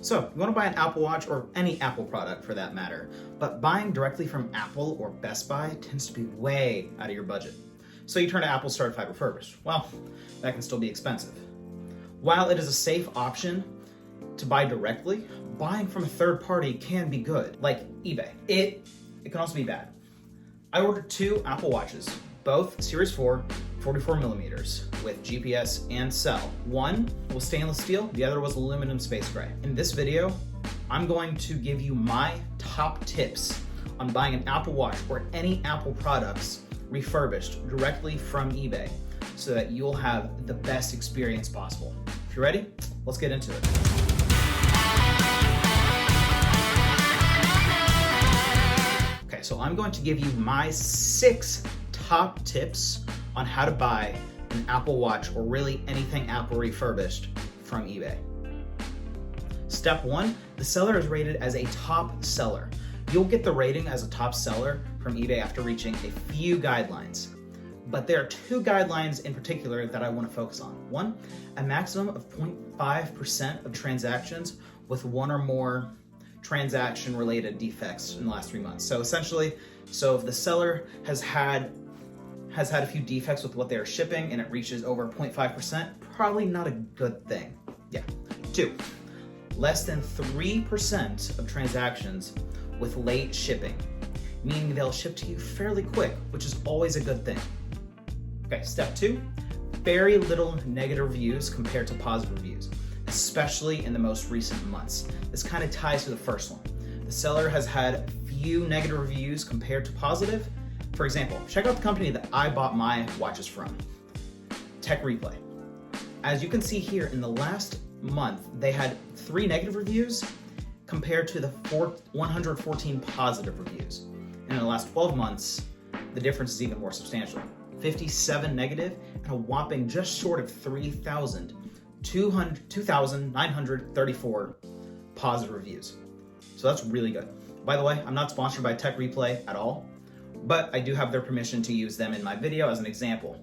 So you want to buy an Apple Watch or any Apple product for that matter, but buying directly from Apple or Best Buy tends to be way out of your budget. So you turn to Apple Certified Refurbished. Well, that can still be expensive. While it is a safe option to buy directly, buying from a third party can be good, like eBay. It can also be bad. I ordered 2 Apple Watches, both Series 4, 44 millimeters with GPS and cell. One was stainless steel, the other was aluminum space gray. In this video, I'm going to give you my top tips on buying an Apple Watch or any Apple products refurbished directly from eBay so that you'll have the best experience possible. If you're ready, let's get into it. Okay, so I'm going to give you my 6 top tips on how to buy an Apple Watch or really anything Apple refurbished from eBay. Step 1, the seller is rated as a top seller. You'll get the rating as a top seller from eBay after reaching a few guidelines. But there are 2 guidelines in particular that I want to focus on. 1, a maximum of 0.5% of transactions with 1 or more transaction-related defects in the last 3 months. So essentially, if the seller has had a few defects with what they're shipping and it reaches over 0.5%, probably not a good thing. Yeah. 2, less than 3% of transactions with late shipping, meaning they'll ship to you fairly quick, which is always a good thing. Okay, step 2, very little negative reviews compared to positive reviews, especially in the most recent months. This kind of ties to the first one. The seller has had few negative reviews compared to positive. For example, check out the company that I bought my watches from, Tech Replay. As you can see here, in the last month, they had 3 negative reviews compared to the 114 positive reviews. And in the last 12 months, the difference is even more substantial. 57 negative and a whopping just short of 2,934 positive reviews. So that's really good. By the way, I'm not sponsored by Tech Replay at all, but I do have their permission to use them in my video as an example.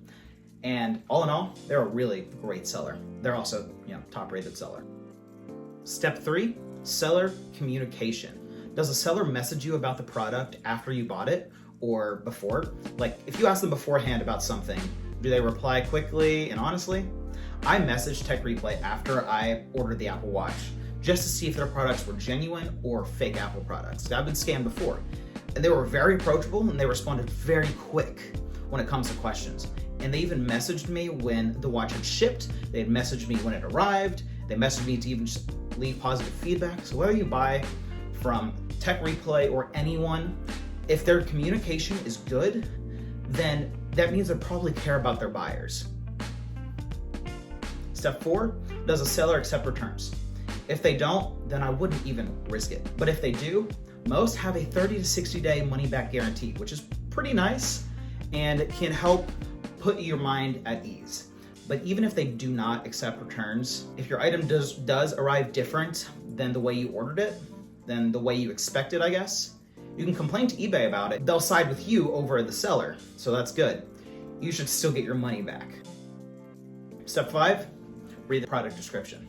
And all in all, they're a really great seller. They're also, top rated seller. Step 3, seller communication. Does the seller message you about the product after you bought it or before? Like if you ask them beforehand about something, do they reply quickly and honestly? I messaged Tech Replay after I ordered the Apple Watch just to see if their products were genuine or fake Apple products. I've been scammed before. And they were very approachable and they responded very quick when it comes to questions. And they even messaged me when the watch had shipped. They had messaged me when it arrived. They messaged me to even just leave positive feedback. So whether you buy from Tech Replay or anyone, if their communication is good, then that means they probably care about their buyers. Step 4, does a seller accept returns? If they don't, then I wouldn't even risk it. But if they do, most have a 30 to 60 day money back guarantee, which is pretty nice and can help put your mind at ease. But even if they do not accept returns, if your item does arrive different than the way you ordered it, than the way you expected, I guess, you can complain to eBay about it. They'll side with you over the seller, so that's good. You should still get your money back. Step 5, read the product description.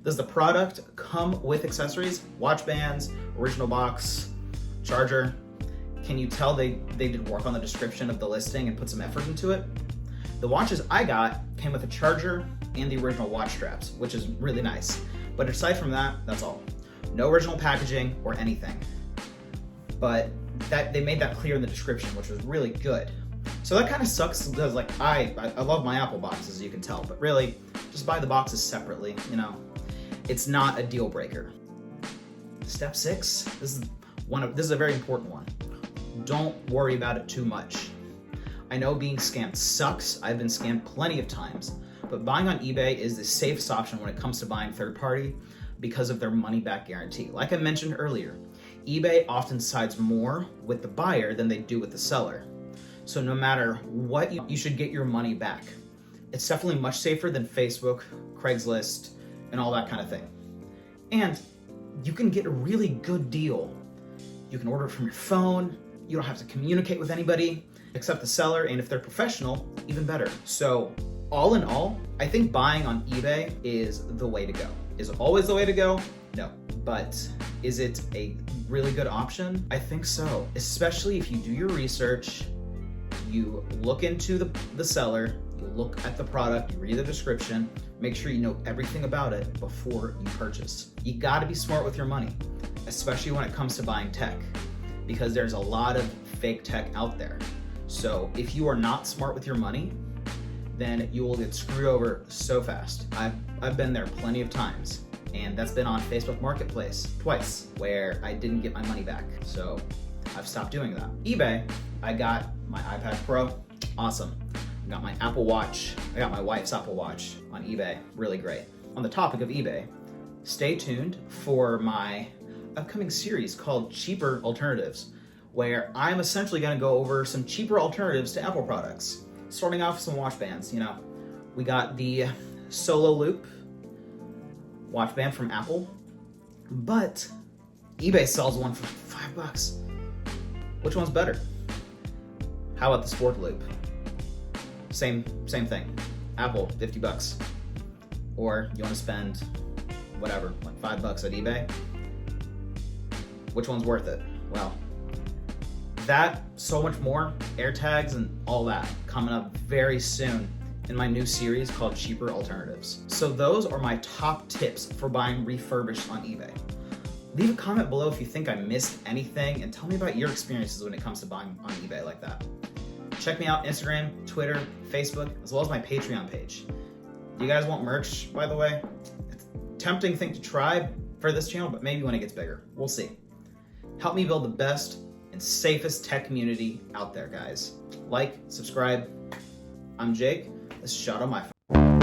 Does the product come with accessories, watch bands, original box, charger? Can you tell they did work on the description of the listing and put some effort into it? The watches I got came with a charger and the original watch straps, which is really nice. But aside from that, that's all. No original packaging or anything. But they made that clear in the description, which was really good. So that kind of sucks because I love my Apple boxes, as you can tell, but really just buy the boxes separately, It's not a deal breaker. Step 6, this is a very important one. Don't worry about it too much. I know being scammed sucks. I've been scammed plenty of times, but buying on eBay is the safest option when it comes to buying third party because of their money back guarantee. Like I mentioned earlier, eBay often sides more with the buyer than they do with the seller. So no matter what, you should get your money back. It's definitely much safer than Facebook, Craigslist, and all that kind of thing. And you can get a really good deal. You can order it from your phone. You don't have to communicate with anybody except the seller, and if they're professional, even better. So all in all, I think buying on eBay is the way to go. Is it always the way to go? No. But is it a really good option? I think so, especially if you do your research, you look into the seller, you look at the product, you read the description, make sure you know everything about it before you purchase. You gotta be smart with your money, especially when it comes to buying tech, because there's a lot of fake tech out there. So if you are not smart with your money, then you will get screwed over so fast. I've been there plenty of times, and that's been on Facebook Marketplace twice, where I didn't get my money back. So I've stopped doing that. eBay, I got my iPad Pro, awesome. I got my Apple Watch, I got my wife's Apple Watch on eBay, really great. On the topic of eBay, stay tuned for my upcoming series called Cheaper Alternatives, where I'm essentially gonna go over some cheaper alternatives to Apple products. Starting off with some watch bands, we got the Solo Loop watch band from Apple, but eBay sells one for $5. Which one's better? How about the Sport Loop? Same thing. Apple, $50. Or you want to spend whatever, like $5 at eBay? Which one's worth it? Well, that, so much more, AirTags and all that, coming up very soon in my new series called Cheaper Alternatives. So those are my top tips for buying refurbished on eBay. Leave a comment below if you think I missed anything, and tell me about your experiences when it comes to buying on eBay like that. Check me out Instagram, Twitter, Facebook, as well as my Patreon page. Do you guys want merch, by the way? It's a tempting thing to try for this channel, but maybe when it gets bigger. We'll see. Help me build the best and safest tech community out there, guys. Like, subscribe. I'm Jake. This is Shot on My Phone.